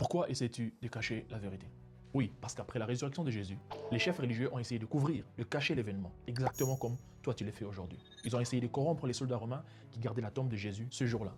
Pourquoi essaies-tu de cacher la vérité? Oui, parce qu'après la résurrection de Jésus, les chefs religieux ont essayé de couvrir, de cacher l'événement, exactement comme toi tu le fais aujourd'hui. Ils ont essayé de corrompre les soldats romains qui gardaient la tombe de Jésus ce jour-là.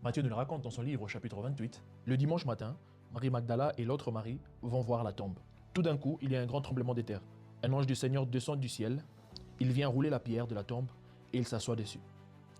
Matthieu nous le raconte dans son livre au chapitre 28. Le dimanche matin, Marie Magdala et l'autre Marie vont voir la tombe. Tout d'un coup, il y a un grand tremblement de terre. Un ange du Seigneur descend du ciel, il vient rouler la pierre de la tombe et il s'assoit dessus.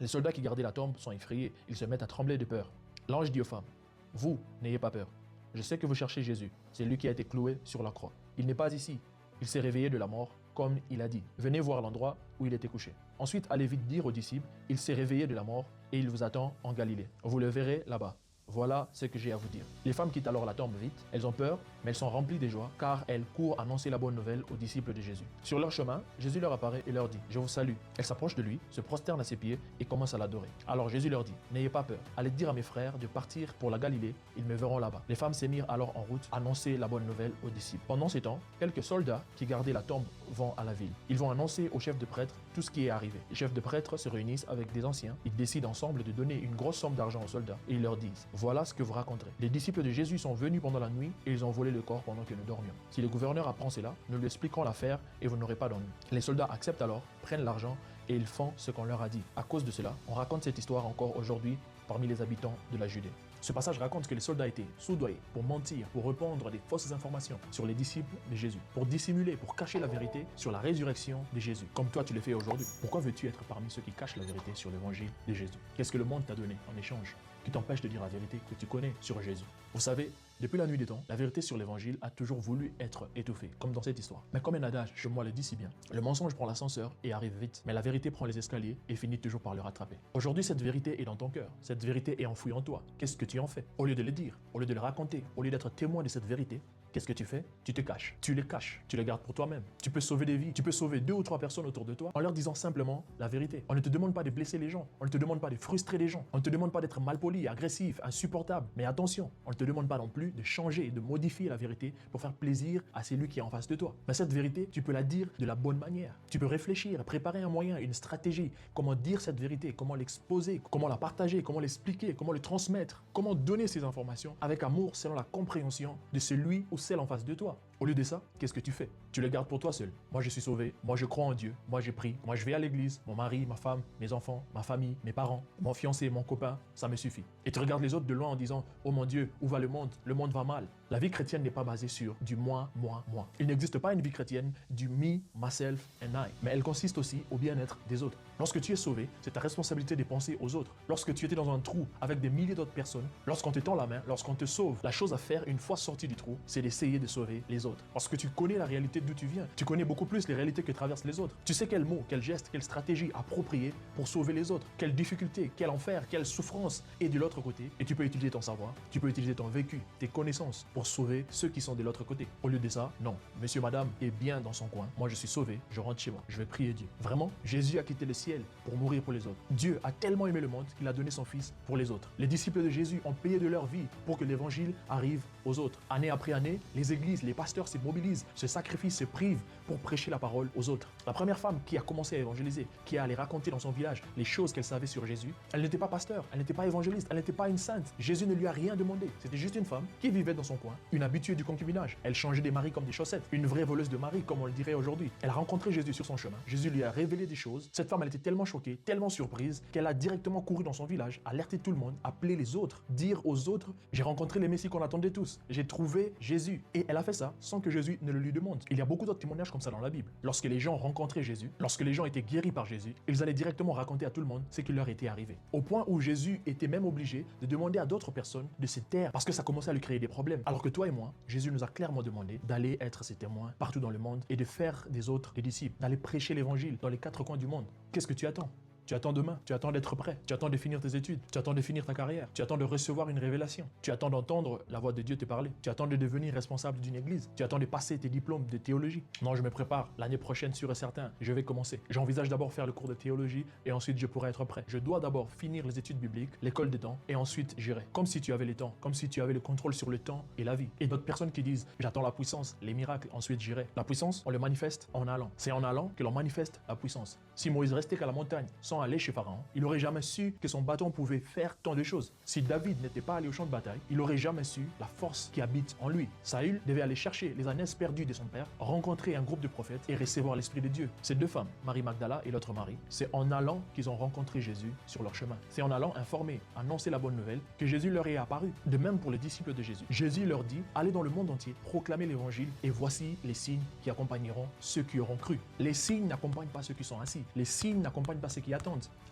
Les soldats qui gardaient la tombe sont effrayés, ils se mettent à trembler de peur. L'ange dit aux femmes, « Vous, n'ayez pas peur. Je sais que vous cherchez Jésus, c'est lui qui a été cloué sur la croix. Il n'est pas ici, il s'est réveillé de la mort, comme il a dit. Venez voir l'endroit où il était couché. Ensuite, allez vite dire aux disciples, il s'est réveillé de la mort et il vous attend en Galilée. Vous le verrez là-bas. Voilà ce que j'ai à vous dire. » Les femmes quittent alors la tombe vite, elles ont peur, mais elles sont remplies de joie, car elles courent annoncer la bonne nouvelle aux disciples de Jésus. Sur leur chemin, Jésus leur apparaît et leur dit, « Je vous salue. » Elles s'approchent de lui, se prosternent à ses pieds et commencent à l'adorer. Alors Jésus leur dit, « N'ayez pas peur. Allez dire à mes frères de partir pour la Galilée, ils me verront là-bas. » Les femmes s'émirent alors en route, annoncer la bonne nouvelle aux disciples. Pendant ce temps, quelques soldats qui gardaient la tombe vont à la ville. Ils vont annoncer aux chefs de prêtres tout ce qui est arrivé. Les chefs de prêtres se réunissent avec des anciens. Ils décident ensemble de donner une grosse somme d'argent aux soldats et ils leur disent, « Voilà ce que vous raconterez. Les disciples de Jésus sont venus pendant la nuit et ils ont volé le corps pendant que nous dormions. Si le gouverneur apprend cela, nous lui expliquerons l'affaire et vous n'aurez pas d'ennui. » Les soldats acceptent alors, prennent l'argent et ils font ce qu'on leur a dit. À cause de cela, on raconte cette histoire encore aujourd'hui parmi les habitants de la Judée. Ce passage raconte que les soldats étaient soudoyés pour mentir, pour répandre des fausses informations sur les disciples de Jésus, pour dissimuler, pour cacher la vérité sur la résurrection de Jésus, comme toi tu le fais aujourd'hui. Pourquoi veux-tu être parmi ceux qui cachent la vérité sur l'évangile de Jésus? Qu'est-ce que le monde t'a donné en échange qui t'empêche de dire la vérité que tu connais sur Jésus? Vous savez, depuis la nuit des temps, la vérité sur l'évangile a toujours voulu être étouffée, comme dans cette histoire. Mais comme un adage chez moi le dit si bien, le mensonge prend l'ascenseur et arrive vite, mais la vérité prend les escaliers et finit toujours par le rattraper. Aujourd'hui, cette vérité est dans ton cœur, cette vérité est enfouie en toi. Qu'est-ce que tu en fais? Au lieu de le dire, au lieu de le raconter, au lieu d'être témoin de cette vérité, qu'est-ce que tu fais? Tu te caches, tu les caches, tu les gardes pour toi-même. Tu peux sauver des vies, tu peux sauver 2 ou 3 personnes autour de toi en leur disant simplement la vérité. On ne te demande pas de blesser les gens, on ne te demande pas de frustrer les gens, on ne te demande pas d'être malpoli, agressif, insupportable. Mais attention, on ne te demande pas non plus de changer, de modifier la vérité pour faire plaisir à celui qui est en face de toi. Mais cette vérité, tu peux la dire de la bonne manière. Tu peux réfléchir, préparer un moyen, une stratégie, comment dire cette vérité, comment l'exposer, comment la partager, comment l'expliquer, comment le transmettre, comment donner ces informations avec amour selon la compréhension de celui ou celle en face de toi. Au lieu de ça, qu'est-ce que tu fais? Tu le gardes pour toi seul. Moi, je suis sauvé. Moi, je crois en Dieu. Moi, je prie. Moi, je vais à l'église. Mon mari, ma femme, mes enfants, ma famille, mes parents, mon fiancé, mon copain, ça me suffit. Et tu regardes les autres de loin en disant, oh mon Dieu, où va le monde? Le monde va mal. La vie chrétienne n'est pas basée sur du moi, moi, moi. Il n'existe pas une vie chrétienne du me, myself and I. Mais elle consiste aussi au bien-être des autres. Lorsque tu es sauvé, c'est ta responsabilité de penser aux autres. Lorsque tu étais dans un trou avec des milliers d'autres personnes, lorsqu'on te tend la main, lorsqu'on te sauve, la chose à faire une fois sorti du trou, c'est d'essayer de sauver les autres. Parce que tu connais la réalité d'où tu viens. Tu connais beaucoup plus les réalités que traversent les autres. Tu sais quels mots, quels gestes, quelle stratégie appropriée pour sauver les autres. Quelle difficulté, quel enfer, quelle souffrance est de l'autre côté. Et tu peux utiliser ton savoir, tu peux utiliser ton vécu, tes connaissances pour sauver ceux qui sont de l'autre côté. Au lieu de ça, non. Monsieur, madame est bien dans son coin. Moi, je suis sauvé, je rentre chez moi. Je vais prier Dieu. Vraiment, Jésus a quitté le ciel pour mourir pour les autres. Dieu a tellement aimé le monde qu'il a donné son fils pour les autres. Les disciples de Jésus ont payé de leur vie pour que l'évangile arrive aux autres. Année après année, les églises, les pasteurs se mobilisent, se sacrifient, se privent pour prêcher la parole aux autres. La première femme qui a commencé à évangéliser, qui a allé raconter dans son village les choses qu'elle savait sur Jésus, elle n'était pas pasteur, elle n'était pas évangéliste, elle n'était pas une sainte. Jésus ne lui a rien demandé. C'était juste une femme qui vivait dans son coin, une habituée du concubinage. Elle changeait des maris comme des chaussettes, une vraie voleuse de mari comme on le dirait aujourd'hui. Elle a rencontré Jésus sur son chemin. Jésus lui a révélé des choses. Cette femme, elle était tellement choquée, tellement surprise qu'elle a directement couru dans son village, alerté tout le monde, appelé les autres, dire aux autres, j'ai rencontré les messies qu'on attendait tous. J'ai trouvé Jésus. Et elle a fait ça sans que Jésus ne le lui demande. Il y a beaucoup d'autres témoignages comme ça dans la Bible. Lorsque les gens rencontraient Jésus, lorsque les gens étaient guéris par Jésus, ils allaient directement raconter à tout le monde ce qui leur était arrivé. Au point où Jésus était même obligé de demander à d'autres personnes de se taire parce que ça commençait à lui créer des problèmes. Alors que toi et moi, Jésus nous a clairement demandé d'aller être ses témoins partout dans le monde et de faire des autres des disciples, d'aller prêcher l'évangile dans les 4 coins du monde. Qu'est-ce que tu attends? Tu attends demain, tu attends d'être prêt, tu attends de finir tes études, tu attends de finir ta carrière, tu attends de recevoir une révélation, tu attends d'entendre la voix de Dieu te parler, tu attends de devenir responsable d'une église, tu attends de passer tes diplômes de théologie. Non, je me prépare, l'année prochaine sûr et certain, je vais commencer. J'envisage d'abord faire le cours de théologie et ensuite je pourrai être prêt. Je dois d'abord finir les études bibliques, l'école des temps et ensuite j'irai. Comme si tu avais le temps, comme si tu avais le contrôle sur le temps et la vie. Et d'autres personnes qui disent, j'attends la puissance, les miracles, ensuite j'irai. La puissance, on le manifeste en allant. C'est en allant que l'on manifeste la puissance. Si Moïse restait qu'à la montagne, sans aller chez Pharaon, il n'aurait jamais su que son bâton pouvait faire tant de choses. Si David n'était pas allé au champ de bataille, il n'aurait jamais su la force qui habite en lui. Saül devait aller chercher les ânesse perdus de son père, rencontrer un groupe de prophètes et recevoir l'Esprit de Dieu. Ces deux femmes, Marie Magdala et l'autre Marie, c'est en allant qu'ils ont rencontré Jésus sur leur chemin. C'est en allant informer, annoncer la bonne nouvelle que Jésus leur est apparu. De même pour les disciples de Jésus. Jésus leur dit, allez dans le monde entier, proclamez l'évangile et voici les signes qui accompagneront ceux qui auront cru. Les signes n'accompagnent pas ceux qui sont assis. Les signes n'accompagnent pas ceux qui attendent.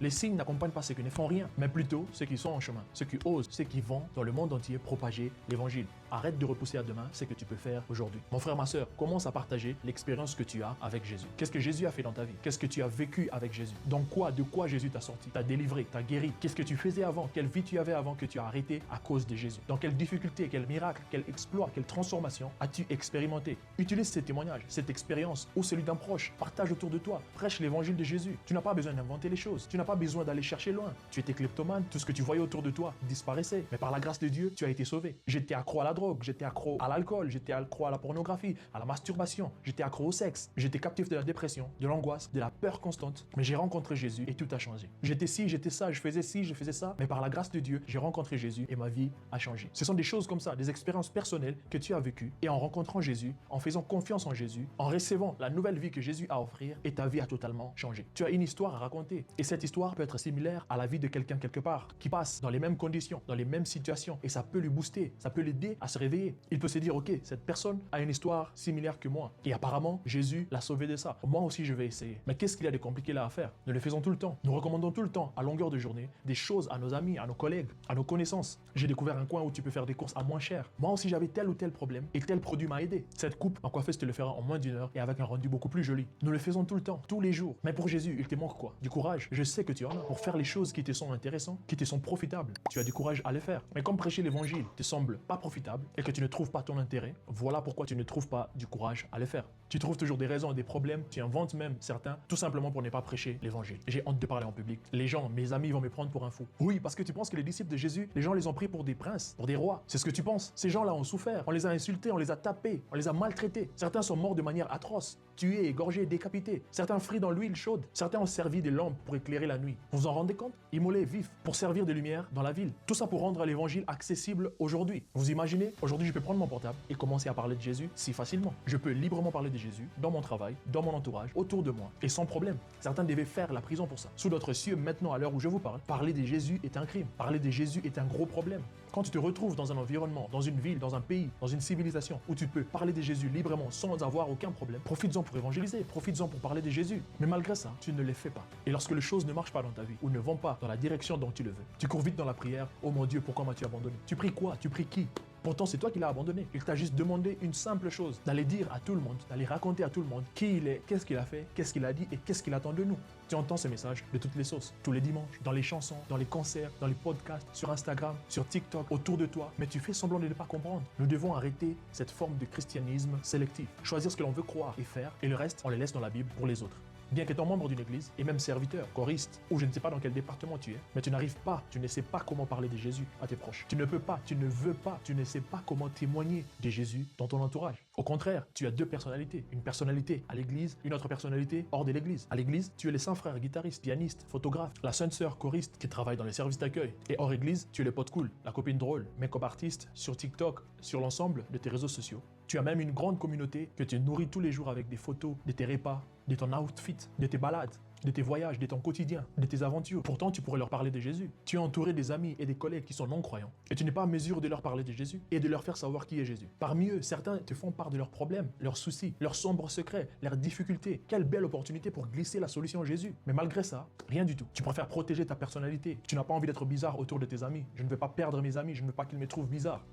Les signes n'accompagnent pas ceux qui ne font rien, mais plutôt ceux qui sont en chemin, ceux qui osent, ceux qui vont dans le monde entier propager l'évangile. Arrête de repousser à demain ce que tu peux faire aujourd'hui. Mon frère, ma soeur, commence à partager l'expérience que tu as avec Jésus. Qu'est-ce que Jésus a fait dans ta vie? Qu'est-ce que tu as vécu avec Jésus? De quoi Jésus t'a sorti, t'a délivré, t'a guéri? Qu'est-ce que tu faisais avant? Quelle vie tu avais avant que tu as arrêté à cause de Jésus? Dans quelle difficulté, quel miracle, quel exploit, quelle transformation as-tu expérimenté? Utilise ces témoignages, cette expérience ou celui d'un proche. Partage autour de toi. Prêche l'évangile de Jésus. Tu n'as pas besoin d'inventer les choses. Tu n'as pas besoin d'aller chercher loin. Tu étais kleptomane, tout ce que tu voyais autour de toi disparaissait. Mais par la grâce de Dieu, tu as été sauvé. J'étais accro à la drogue, j'étais accro à l'alcool, j'étais accro à la pornographie, à la masturbation, j'étais accro au sexe, j'étais captif de la dépression, de l'angoisse, de la peur constante. Mais j'ai rencontré Jésus et tout a changé. J'étais ci, j'étais ça, je faisais ci, je faisais ça. Mais par la grâce de Dieu, j'ai rencontré Jésus et ma vie a changé. Ce sont des choses comme ça, des expériences personnelles que tu as vécues et en rencontrant Jésus, en faisant confiance en Jésus, en recevant la nouvelle vie que Jésus a à offrir et ta vie a totalement changé. Tu as une histoire à raconter et cette histoire peut être similaire à la vie de quelqu'un quelque part qui passe dans les mêmes conditions, dans les mêmes situations et ça peut lui booster, ça peut l'aider à se réveiller. Il peut se dire, ok, cette personne a une histoire similaire que moi et apparemment Jésus l'a sauvé de ça. Moi aussi je vais essayer. Mais qu'est-ce qu'il y a de compliqué là à faire? Nous le faisons tout le temps. Nous recommandons tout le temps, à longueur de journée, des choses à nos amis, à nos collègues, à nos connaissances. J'ai découvert un coin où tu peux faire des courses à moins cher. Moi aussi j'avais tel ou tel problème et tel produit m'a aidé. Cette coupe en coiffeuse te le fera en moins d'une heure et avec un rendu beaucoup plus joli. Nous le faisons tout le temps, tous les jours. Mais pour Jésus, il te manque quoi? Du courage. Je sais que tu en as pour faire les choses qui te sont intéressantes, qui te sont profitables. Tu as du courage à les faire. Mais comme prêcher l'évangile te semble pas profitable et que tu ne trouves pas ton intérêt, voilà pourquoi tu ne trouves pas du courage à le faire. Tu trouves toujours des raisons, des problèmes, tu inventes même certains, tout simplement pour ne pas prêcher l'évangile. J'ai honte de parler en public. Les gens, mes amis vont me prendre pour un fou. Oui, parce que tu penses que les disciples de Jésus, les gens les ont pris pour des princes, pour des rois. C'est ce que tu penses. Ces gens-là ont souffert. On les a insultés, on les a tapés, on les a maltraités. Certains sont morts de manière atroce, tués, égorgés, décapités. Certains frits dans l'huile chaude. Certains ont servi des lampes pour éclairer la nuit. Vous vous en rendez compte? Immolés vifs pour servir de lumière dans la ville. Tout ça pour rendre l'évangile accessible aujourd'hui. Vous imaginez? Aujourd'hui, je peux prendre mon portable et commencer à parler de Jésus si facilement. Je peux librement parler de Jésus dans mon travail, dans mon entourage, autour de moi et sans problème. Certains devaient faire la prison pour ça. Sous d'autres cieux, maintenant à l'heure où je vous parle, parler de Jésus est un crime. Parler de Jésus est un gros problème. Quand tu te retrouves dans un environnement, dans une ville, dans un pays, dans une civilisation où tu peux parler de Jésus librement sans avoir aucun problème, profites-en pour évangéliser, profites-en pour parler de Jésus. Mais malgré ça, tu ne les fais pas. Et lorsque les choses ne marchent pas dans ta vie ou ne vont pas dans la direction dont tu le veux, tu cours vite dans la prière. Oh mon Dieu, pourquoi m'as-tu abandonné? Tu pries quoi? Tu pries qui? Pourtant, c'est toi qui l'as abandonné. Il t'a juste demandé une simple chose, d'aller dire à tout le monde, d'aller raconter à tout le monde qui il est, qu'est-ce qu'il a fait, qu'est-ce qu'il a dit et qu'est-ce qu'il attend de nous. Tu entends ce message de toutes les sauces, tous les dimanches, dans les chansons, dans les concerts, dans les podcasts, sur Instagram, sur TikTok, autour de toi, mais tu fais semblant de ne pas comprendre. Nous devons arrêter cette forme de christianisme sélectif, choisir ce que l'on veut croire et faire, et le reste, on les laisse dans la Bible pour les autres. Bien qu'étant membre d'une église, et même serviteur, choriste, ou je ne sais pas dans quel département tu es, mais tu n'arrives pas, tu ne sais pas comment parler de Jésus à tes proches. Tu ne peux pas, tu ne veux pas, tu ne sais pas comment témoigner de Jésus dans ton entourage. Au contraire, tu as deux personnalités. Une personnalité à l'église, une autre personnalité hors de l'église. À l'église, tu es les saints frères, guitaristes, pianistes, photographes, la sainte sœur, choriste qui travaille dans les services d'accueil. Et hors église, tu es le pote cool, la copine drôle, make-up artiste sur TikTok, sur l'ensemble de tes réseaux sociaux. Tu as même une grande communauté que tu nourris tous les jours avec des photos de tes repas, de ton outfit, de tes balades, de tes voyages, de ton quotidien, de tes aventures. Pourtant, tu pourrais leur parler de Jésus. Tu es entouré des amis et des collègues qui sont non-croyants et tu n'es pas en mesure de leur parler de Jésus et de leur faire savoir qui est Jésus. Parmi eux, certains te font part de leurs problèmes, leurs soucis, leurs sombres secrets, leurs difficultés. Quelle belle opportunité pour glisser la solution à Jésus. Mais malgré ça, rien du tout. Tu préfères protéger ta personnalité. Tu n'as pas envie d'être bizarre autour de tes amis. Je ne veux pas perdre mes amis, je ne veux pas qu'ils me trouvent bizarre.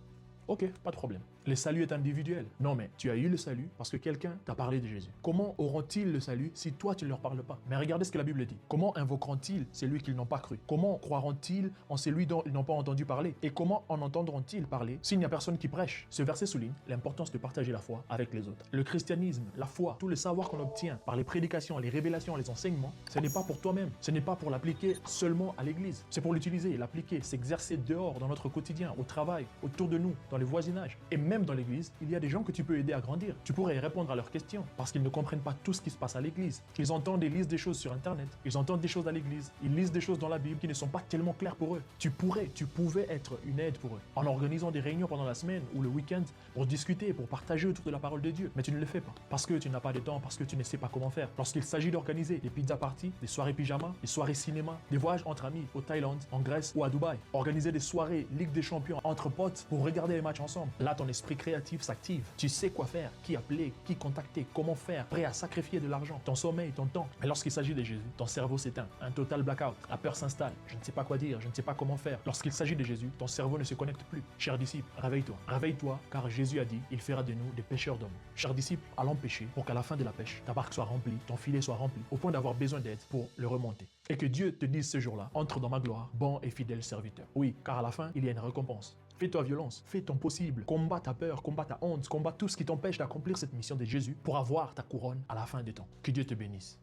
Ok, pas de problème. Le salut est individuel. Non mais tu as eu le salut parce que quelqu'un t'a parlé de Jésus. Comment auront-ils le salut si toi tu ne leur parles pas? Mais regardez ce que la Bible dit. Comment invoqueront-ils celui qu'ils n'ont pas cru? Comment croiront-ils en celui dont ils n'ont pas entendu parler? Et comment en entendront-ils parler s'il n'y a personne qui prêche? Ce verset souligne l'importance de partager la foi avec les autres. Le christianisme, la foi, tout le savoir qu'on obtient par les prédications, les révélations, les enseignements, ce n'est pas pour toi-même. Ce n'est pas pour l'appliquer seulement à l'église. C'est pour l'utiliser, l'appliquer, s'exercer dehors dans notre quotidien, au travail, autour de nous, dans les voisinages. Et même même dans l'église, il y a des gens que tu peux aider à grandir. Tu pourrais répondre à leurs questions parce qu'ils ne comprennent pas tout ce qui se passe à l'église. Ils entendent et lisent des choses sur Internet, ils entendent des choses à l'église, ils lisent des choses dans la Bible qui ne sont pas tellement claires pour eux. Tu pouvais être une aide pour eux en organisant des réunions pendant la semaine ou le week-end pour discuter, pour partager autour de la parole de Dieu. Mais tu ne le fais pas parce que tu n'as pas de temps, parce que tu ne sais pas comment faire. Lorsqu'il s'agit d'organiser des pizza parties, des soirées pyjama, des soirées cinéma, des voyages entre amis au Thaïlande, en Grèce ou à Dubaï, organiser des soirées Ligue des Champions entre potes pour regarder les matchs ensemble. Là, ton esprit créatif s'active. Tu sais quoi faire, qui appeler, qui contacter, comment faire, prêt à sacrifier de l'argent, ton sommeil, ton temps. Mais lorsqu'il s'agit de Jésus, ton cerveau s'éteint, un total blackout, la peur s'installe, je ne sais pas quoi dire, je ne sais pas comment faire. Lorsqu'il s'agit de Jésus, ton cerveau ne se connecte plus. Cher disciple, réveille-toi. Réveille-toi, car Jésus a dit, il fera de nous des pêcheurs d'hommes. Cher disciple, allons pêcher pour qu'à la fin de la pêche, ta barque soit remplie, ton filet soit rempli, au point d'avoir besoin d'aide pour le remonter. Et que Dieu te dise ce jour-là, entre dans ma gloire, bon et fidèle serviteur. Oui, car à la fin, il y a une récompense. Fais-toi violence, fais ton possible, combat ta peur, combat ta honte, combat tout ce qui t'empêche d'accomplir cette mission de Jésus pour avoir ta couronne à la fin des temps. Que Dieu te bénisse.